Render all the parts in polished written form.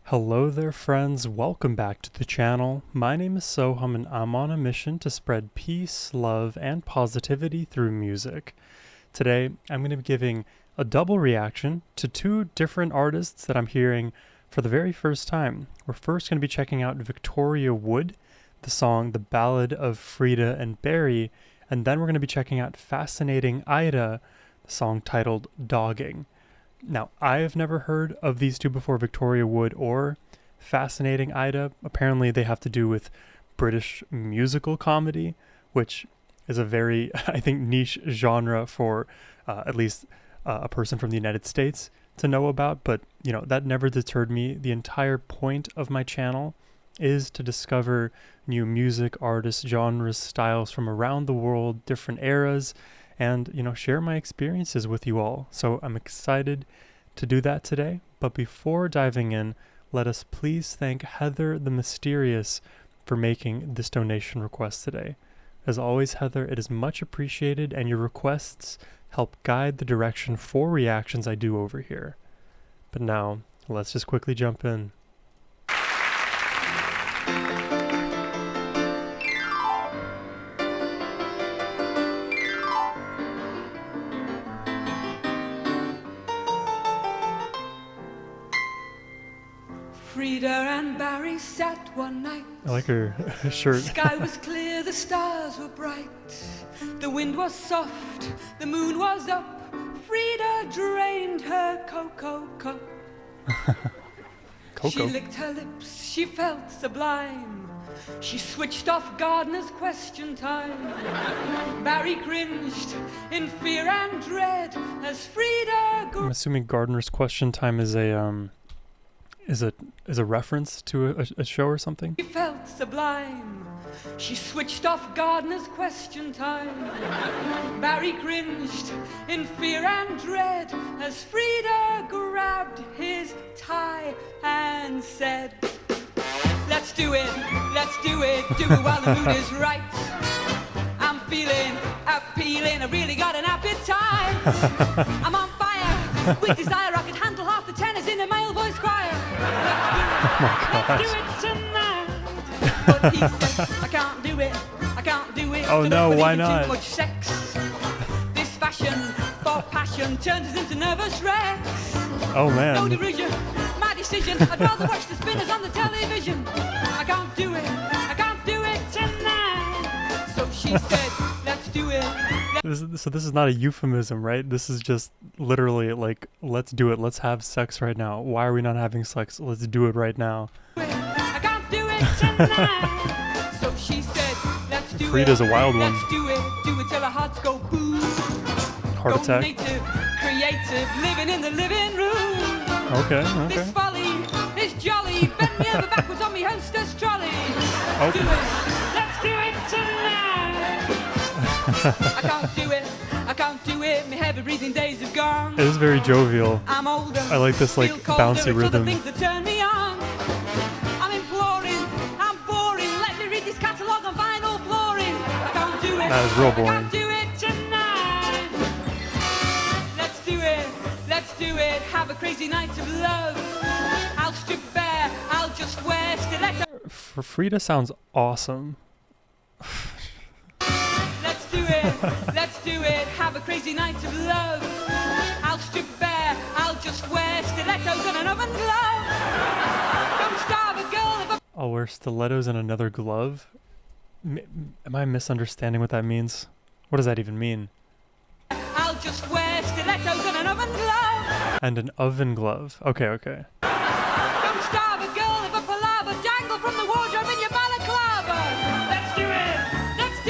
Hello there friends, welcome back to the channel. My name is Sohum and I'm on a mission to spread peace, love, and positivity through music. Today, I'm going to be giving a double reaction to two different artists that I'm hearing for the very first time. We're first going to be checking out Victoria Wood, the song The Ballad of Frida and Barry, and then we're going to be checking out Fascinating Aida, the song titled Dogging. Now, I have never heard of these two before, Victoria Wood or Fascinating Aida. Apparently they have to do with British musical comedy, which is a very, I think, niche genre for at least a person from the United States to know about. But, you know, that never deterred me. The entire point of my channel is to discover new music, artists, genres, styles from around the world, different eras, and, you know, share my experiences with you all. So I'm excited to do that today. But before diving in, let us please thank Heather the Mysterious for making this donation request today. As always, Heather, it is much appreciated, and your requests help guide the direction for reactions I do over here. But now, let's just quickly jump in. Frida and Barry sat one night. I like her shirt. The sky was clear, the stars were bright. The wind was soft, the moon was up. Frida drained her cocoa cup. Cocoa? She licked her lips, she felt sublime. She switched off Gardner's Question Time. Barry cringed in fear and dread as Frida I'm assuming Gardner's Question Time is a reference to a show or something? She felt sublime. She switched off Gardner's Question Time. Barry cringed in fear and dread as Frida grabbed his tie and said, let's do it do it while the mood is right. I'm feeling appealing, I really got an appetite. I'm on fire with desire, I could handle half the tenors in a male voice choir. Let's do it tonight. But he said, I can't do it. Oh no, why not? Too much sex. This fashion for passion turns us into nervous wrecks. Oh man. No derision, my decision. I'd rather watch the spinners on the television. I can't do it tonight. So she said, let's do it. So this is not a euphemism, right? This is just literally like, let's do it. Let's have sex right now. Why are we not having sex? Let's do it right now. I can't do it tonight. So she said, let's do Frida's a wild one. Let's do it till our hearts go boom. Heart attack. Go native, creative, living in the living room. Okay. This folly is jolly. Bend me over backwards on me hostess trolley. Okay. Let's do it tonight. I can't do it. My heavy breathing days have gone. It is very jovial. I'm older. I like this like bouncy rhythm. Things that turn me on. I'm imploring. I'm boring. Let me read this catalogue on vinyl flooring. I can't do it. That is real boring. I can't do it tonight. Let's do it. Have a crazy night of love. I'll strip bare. I'll just wear stiletto. For Frida sounds awesome. Let's do it. Have a crazy night of love. I'll strip bare. I'll just wear stilettos and an oven glove. Don't starve a girl if I'll wear stilettos and another glove? Am I misunderstanding what that means? What does that even mean? I'll just wear stilettos and an oven glove. And an oven glove. Okay. Don't starve a girl if a palaver dangle from the wardrobe in your balaclava. Let's do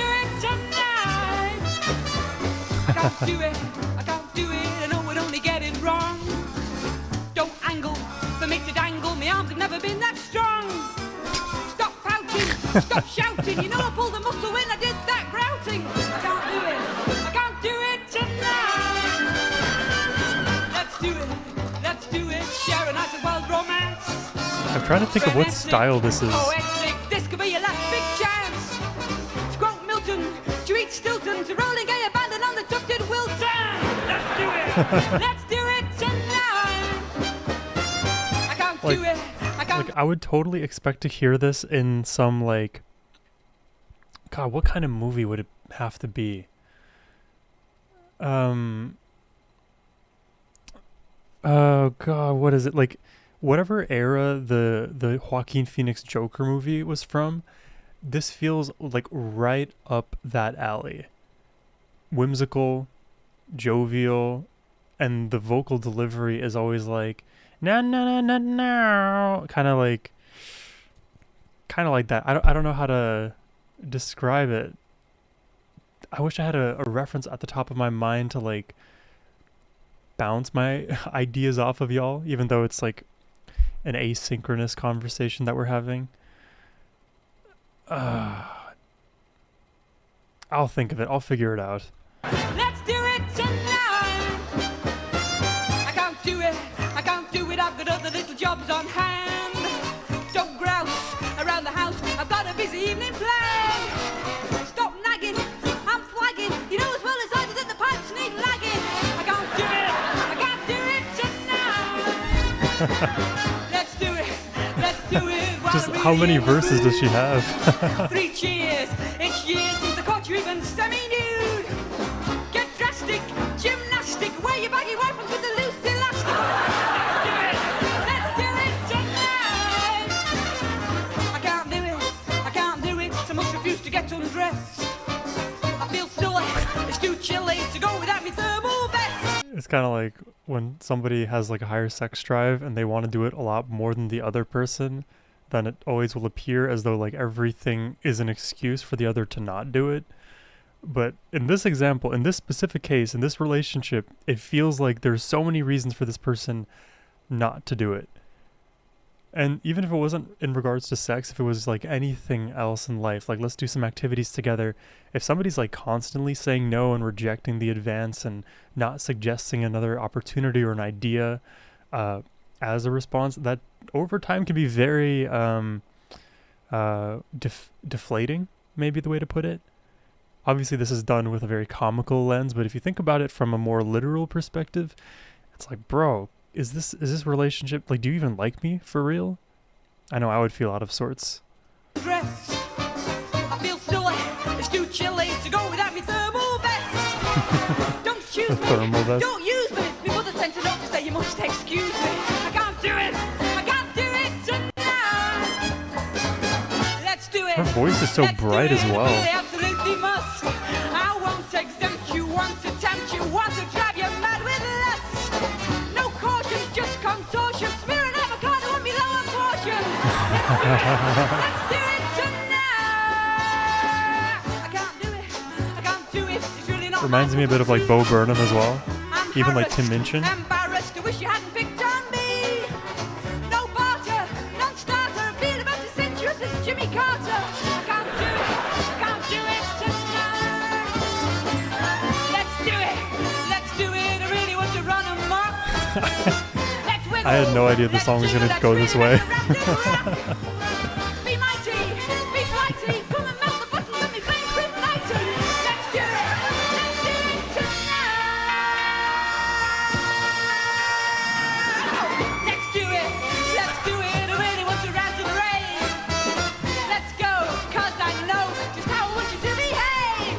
it tonight. I can't do it, I know I'd only get it wrong. Don't angle for me to dangle, my arms have never been that strong. Stop pouting, stop shouting, you know I pulled a muscle when I did that grouting. I can't do it tonight. Let's do it, share a night of wild romance. I'm trying to think of what style this is. Poetic, this could be your last big chance. To quote Milton, to eat Stilton, to rolling gay abandon on the tufted Wilton. Let's do it tonight. I can't do it. Like, I would totally expect to hear this in some, like, God, what kind of movie would it have to be? Oh God, what is it? Like, whatever era the Joaquin Phoenix Joker movie was from, this feels like right up that alley. Whimsical, jovial, and the vocal delivery is always like na na na na na, kind of like that. I don't know how to describe it. I wish I had a reference at the top of my mind to like bounce my ideas off of y'all, even though it's like an asynchronous conversation that we're having. I'll think of it. I'll figure it out. Let's do it tonight. I can't do it. I can't do it. I've got other little jobs on hand. Don't grouse around the house. I've got a busy evening planned. Stop nagging. I'm flagging. You know as well as I do that the pipes need lagging. I can't do it. I can't do it tonight. Let's do it. Let's do it. Just how many verses does she have? 3 cheers. It's years since I caught you even semi-nude. Get drastic, gymnastic. Wear your baggy rifles with the loose elastic. Let's do it tonight. I can't do it. I can't do it. I must refuse to get undressed. I feel silly. It's too chilly to go without me thermal vest. It's kind of like when somebody has like a higher sex drive and they want to do it a lot more than the other person, then it always will appear as though like everything is an excuse for the other to not do it. But in this example, in this specific case, in this relationship, it feels like there's so many reasons for this person not to do it. And even if it wasn't in regards to sex, if it was like anything else in life, like let's do some activities together. If somebody's like constantly saying no and rejecting the advance and not suggesting another opportunity or an idea as a response, that over time can be very deflating, maybe the way to put it. Obviously, this is done with a very comical lens, but if you think about it from a more literal perspective, it's like, bro, is this relationship, like, do you even like me for real? I know I would feel out of sorts. Dressed. I feel silly. It's too chilly to go without me thermal vest. Don't choose me. Thermal vest. Don't use me. My mother sent a note to say you must excuse me. I can't do it. I can't do it tonight. Let's do it. Her voice is so Let's bright do as it. well. Really, absolutely must. I won't exempt you. Want to tempt you. Want to drive you mad with lust. No caution, just contortion. Smear an avocado on me lower portion. Let's do it tonight. I can't do it. I can't do it. It's really not. Reminds me a bit of like Bo Burnham as well. I'm Even like Tim harassed, Minchin. Embarrassed. I wish you hadn't picked on me. No barter, non-starter. I feel about as sensuous as Jimmy Carter. I can't do it. I can't do it tonight. Let's do it. Let's do it. I really want to run amok. Let's wiggle. I had no idea the song was going to go this way. Be mighty, be flighty, come and melt the buttons on me playing Chris Knighty. Let's do it tonight. Let's do it, I really want to rant and rave. Let's go, cause I know just how I want you to behave.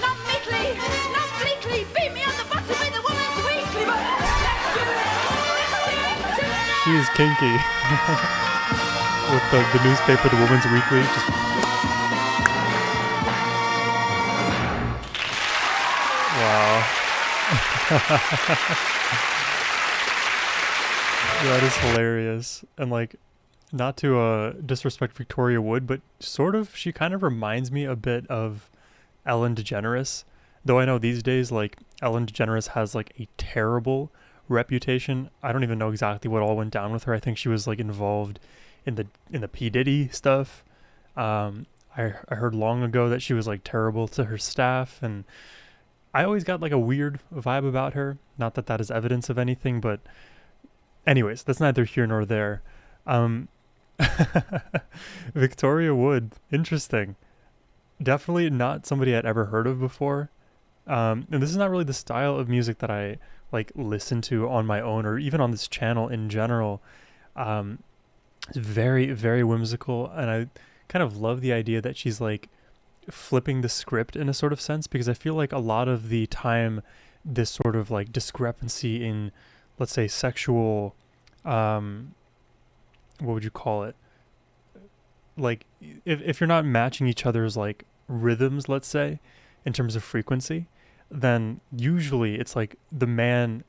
Not meekly, not bleakly, beat me on the bottom with a woman's weekly, but let's do it tonight. She is kinky. With the newspaper, the Woman's Weekly. Just... Wow. That is hilarious. And like, not to disrespect Victoria Wood, but sort of, she kind of reminds me a bit of Ellen DeGeneres. Though I know these days, like, Ellen DeGeneres has like a terrible reputation. I don't even know exactly what all went down with her. I think she was like involved in the P. Diddy stuff. I heard long ago that she was like terrible to her staff, and I always got like a weird vibe about her. Not that that is evidence of anything, but anyways, that's neither here nor there. Victoria Wood, interesting. Definitely not somebody I'd ever heard of before. And this is not really the style of music that I like listen to on my own or even on this channel in general. It's very, very whimsical, and I kind of love the idea that she's like flipping the script in a sort of sense, because I feel like a lot of the time this sort of like discrepancy in, let's say, sexual, what would you call it, like if you're not matching each other's like rhythms, let's say, in terms of frequency, then usually it's like the man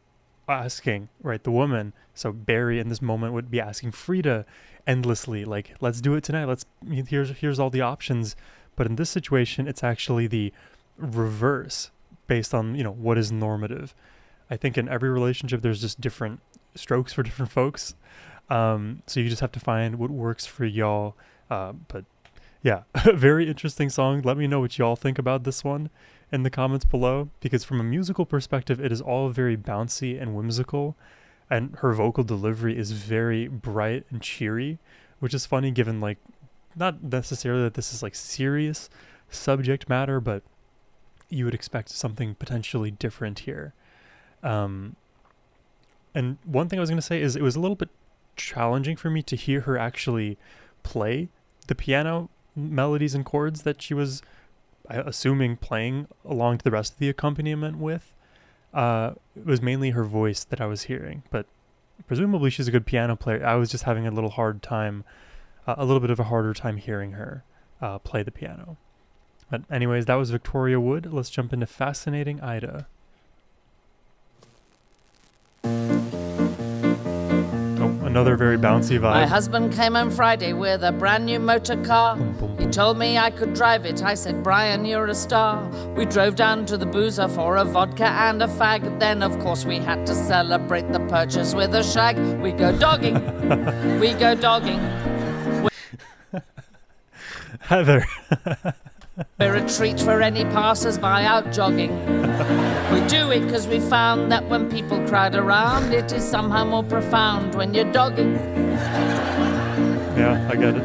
asking, right, the woman. So Barry in this moment would be asking Frida endlessly, like, let's do it tonight, let's, here's all the options. But in this situation, it's actually the reverse, based on, what is normative. I think in every relationship there's just different strokes for different folks, so you just have to find what works for y'all. But yeah, very interesting song. Let me know what y'all think about this one in the comments below, because from a musical perspective, it is all very bouncy and whimsical, and her vocal delivery is very bright and cheery, which is funny given, like, not necessarily that this is like serious subject matter, but you would expect something potentially different here. And one thing I was going to say is it was a little bit challenging for me to hear her actually play the piano melodies and chords that she was assuming playing along to the rest of the accompaniment with. It was mainly her voice that I was hearing, but presumably she's a good piano player. I was just having a little bit of a harder time hearing her play the piano. But anyways, that was Victoria Wood. Let's jump into Fascinating Ida. Another very bouncy vibe. My husband came home Friday with a brand new motor car. Boom, boom, He boom. told me I could drive it. I said, Brian, you're a star. We drove down to the boozer for a vodka and a fag. Then, of course, we had to celebrate the purchase with a shag. We go dogging. We go dogging. Heather. We're a treat for any passers-by out jogging. We do it because we found that when people crowd around, it is somehow more profound when you're dogging. Yeah, I get it.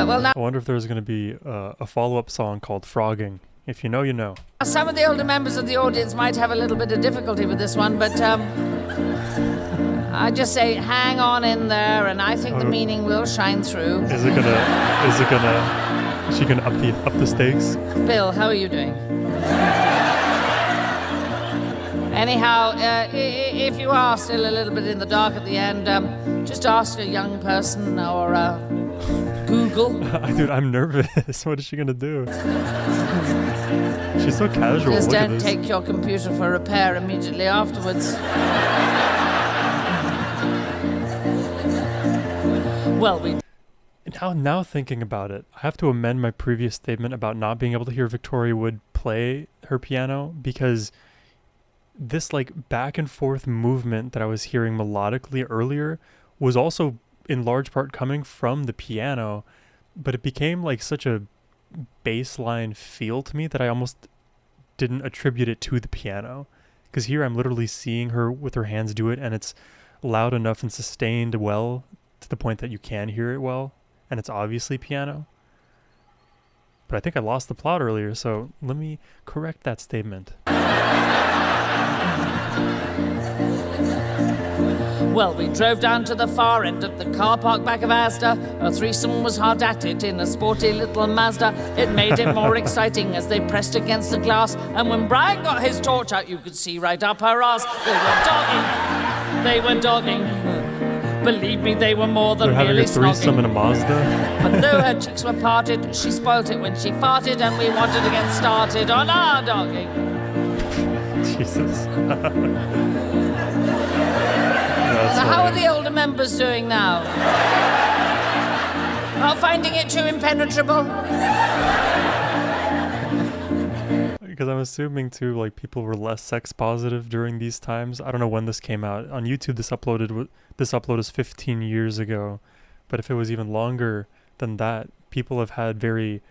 Well, now, I wonder if there's going to be a follow-up song called Frogging. If you know, you know. some of the older members of the audience might have a little bit of difficulty with this one, but I just say hang on in there, and I think the meaning will shine through. Is she gonna up the stakes? Bill, how are you doing? Anyhow, if you are still a little bit in the dark at the end, just ask a young person or Google. Dude, I'm nervous. What is she gonna do? She's so casual. Just Look at don't this. take your computer for repair immediately afterwards. Well, Now thinking about it, I have to amend my previous statement about not being able to hear Victoria Wood play her piano, because this like back and forth movement that I was hearing melodically earlier was also in large part coming from the piano, but it became like such a baseline feel to me that I almost didn't attribute it to the piano, because here I'm literally seeing her with her hands do it, and it's loud enough and sustained well to the point that you can hear it well, and it's obviously piano. But I think I lost the plot earlier, so let me correct that statement. Well, we drove down to the far end of the car park back of Asda. A threesome was hard at it in a sporty little Mazda. It made it more exciting as they pressed against the glass. And when Brian got his torch out, you could see right up her ass. They were dogging. Believe me, they were more than They're having merely a threesome snogging. in a Mazda. But though her cheeks were parted, she spoilt it when she farted, and we wanted to get started on our dogging. Jesus. So how are the older members doing now? Not finding it too impenetrable? Because I'm assuming too, like, people were less sex positive during these times. I don't know when this came out. On YouTube, this upload is 15 years ago. But if it was even longer than that, people have had very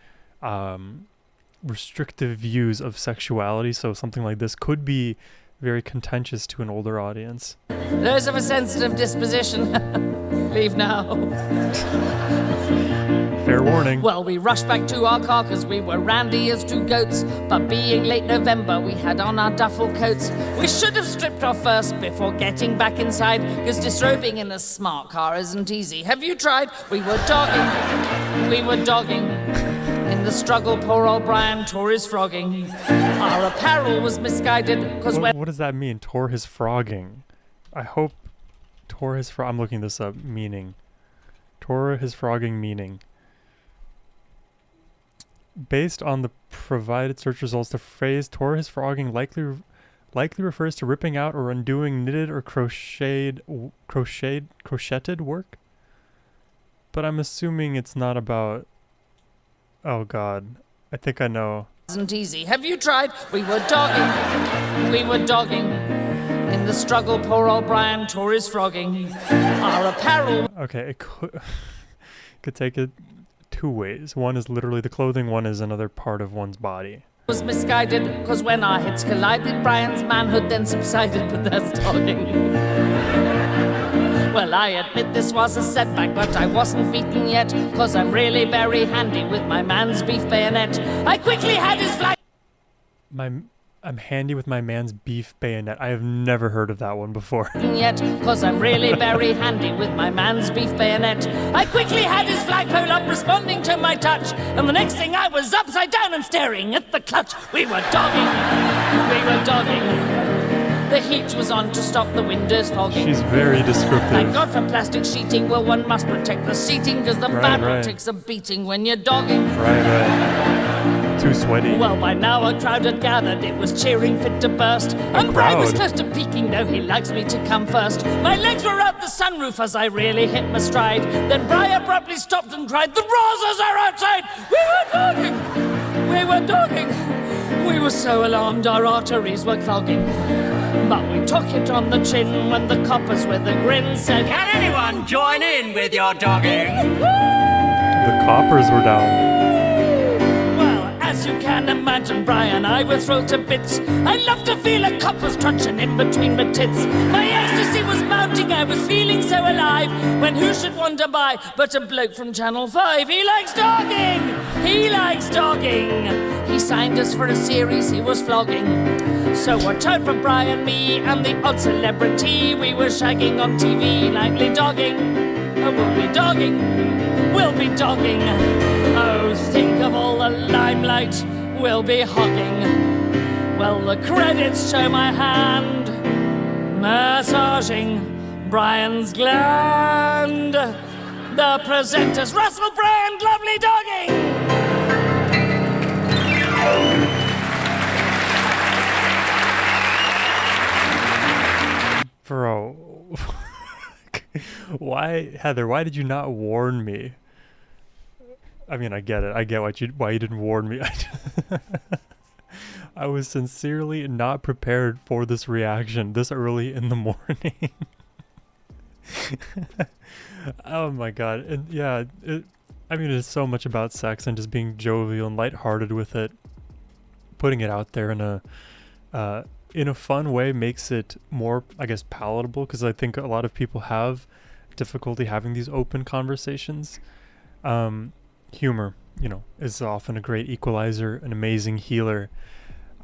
restrictive views of sexuality. So something like this could be very contentious to an older audience. Those of a sensitive disposition, leave now. Fair warning. Well, we rushed back to our car 'cause we were randy as two goats. But being late November, we had on our duffel coats. We should have stripped off first before getting back inside, 'cause disrobing in a smart car isn't easy. Have you tried? We were dogging. In the struggle, poor old Brian tore his frogging. Our apparel was misguided 'cause What does that mean? Tore his frogging? I hope tore his I'm looking this up. Meaning. Tore his frogging meaning. Based on the provided search results, the phrase tore his frogging likely refers to ripping out or undoing knitted or crocheted work. But I'm assuming it's not about... Oh god. I think I know. Isn't easy. Have you tried? We were dogging. In the struggle, poor old Brian tore his frogging. Our apparel... Okay, it could take it two ways. One is literally the clothing, one is another part of one's body. Was misguided, 'cause when our heads collided, Brian's manhood then subsided, but that's dogging. Well, I admit this was a setback, but I wasn't beaten yet, 'cause I'm really very handy with my man's beef bayonet. I quickly had his flag... I'm handy with my man's beef bayonet. I have never heard of that one before. Yet, 'cause I'm really very handy with my man's beef bayonet. I quickly had his flagpole up, responding to my touch, and the next thing I was upside down and staring at the clutch. We were dogging. The heat was on to stop the windows fogging. She's very descriptive. Thank God for plastic sheeting. Well, one must protect the seating, 'cause the fabric takes a beating when you're dogging. Right. Too sweaty. Well, by now a crowd had gathered, it was cheering fit to burst. And Brian was close to peaking, though he likes me to come first. My legs were out the sunroof as I really hit my stride. Then Brian abruptly stopped and cried, "The Rosas are outside!" We were dogging. We were so alarmed our arteries were clogging. But we took it on the chin when the coppers with a grin said, "Can anyone join in with your dogging?" The coppers were down. As you can imagine, Brian, I was thrilled to bits. I love to feel a copper's crunching in between my tits. My ecstasy was mounting, I was feeling so alive, when who should wander by but a bloke from Channel 5. He likes dogging! He signed us for a series he was flogging. So watch out for Brian, me, and the odd celebrity. We were shagging on TV, nightly dogging. Oh, we'll be dogging. Oh, think of all the limelight we'll be hogging. Well, the credits show my hand massaging Brian's gland. The presenters, Russell Brand, lovely dogging. Bro. Why, Heather, why did you not warn me? I mean, I get it. I get why you didn't warn me. I was sincerely not prepared for this reaction this early in the morning. Oh my god. And yeah, it's so much about sex and just being jovial and lighthearted with it. Putting it out there in a fun way makes it more, I guess, palatable, because I think a lot of people have difficulty having these open conversations. Humor, is often a great equalizer, an amazing healer.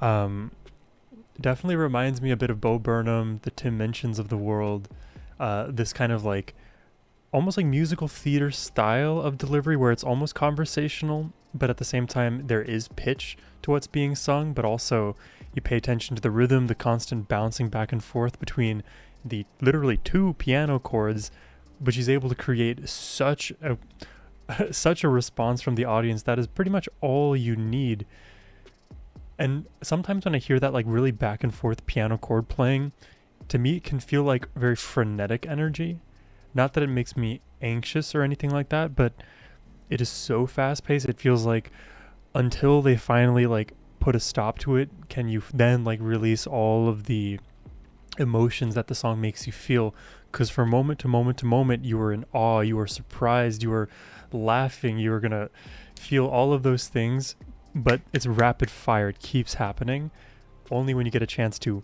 Definitely reminds me a bit of Bo Burnham, the Tim Minchin's of the world. This kind of almost like musical theater style of delivery where it's almost conversational, but at the same time there is pitch to what's being sung, but also you pay attention to the rhythm, the constant bouncing back and forth between the literally two piano chords, but she's able to create such a response from the audience that is pretty much all you need. And sometimes when I hear that really back and forth piano chord playing, to me it can feel like very frenetic energy. Not that it makes me anxious or anything like that, but it is so fast paced. It feels like until they finally put a stop to it, can you then release all of the emotions that the song makes you feel. Because from moment to moment to moment, you were in awe, you were surprised, you were laughing, you were gonna feel all of those things, but it's rapid fire. It keeps happening. Only when you get a chance to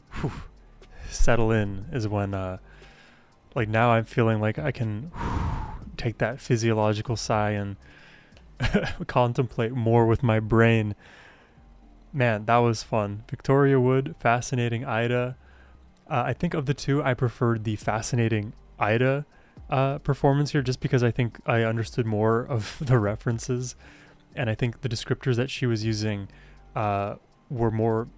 settle in is when now I'm feeling like I can take that physiological sigh and contemplate more with my brain. Man, that was fun. Victoria Wood, fascinating Ida. I think of the two, I preferred the fascinating Ida performance here, just because I think I understood more of the references, and I think the descriptors that she was using were more,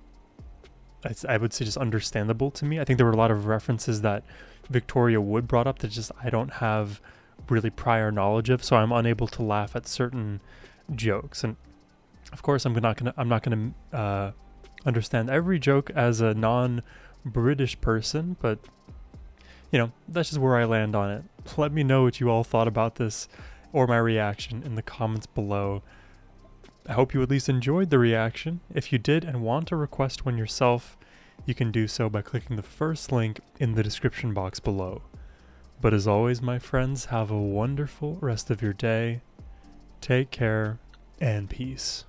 I would say, just understandable to me. I think there were a lot of references that Victoria Wood brought up that just I don't have really prior knowledge of, so I'm unable to laugh at certain jokes. And of course, I'm not gonna understand every joke as a non-British person, but that's just where I land on it. Let me know what you all thought about this or my reaction in the comments below. I hope you at least enjoyed the reaction. If you did and want to request one yourself, you can do so by clicking the first link in the description box below. But as always, my friends, have a wonderful rest of your day. Take care and peace.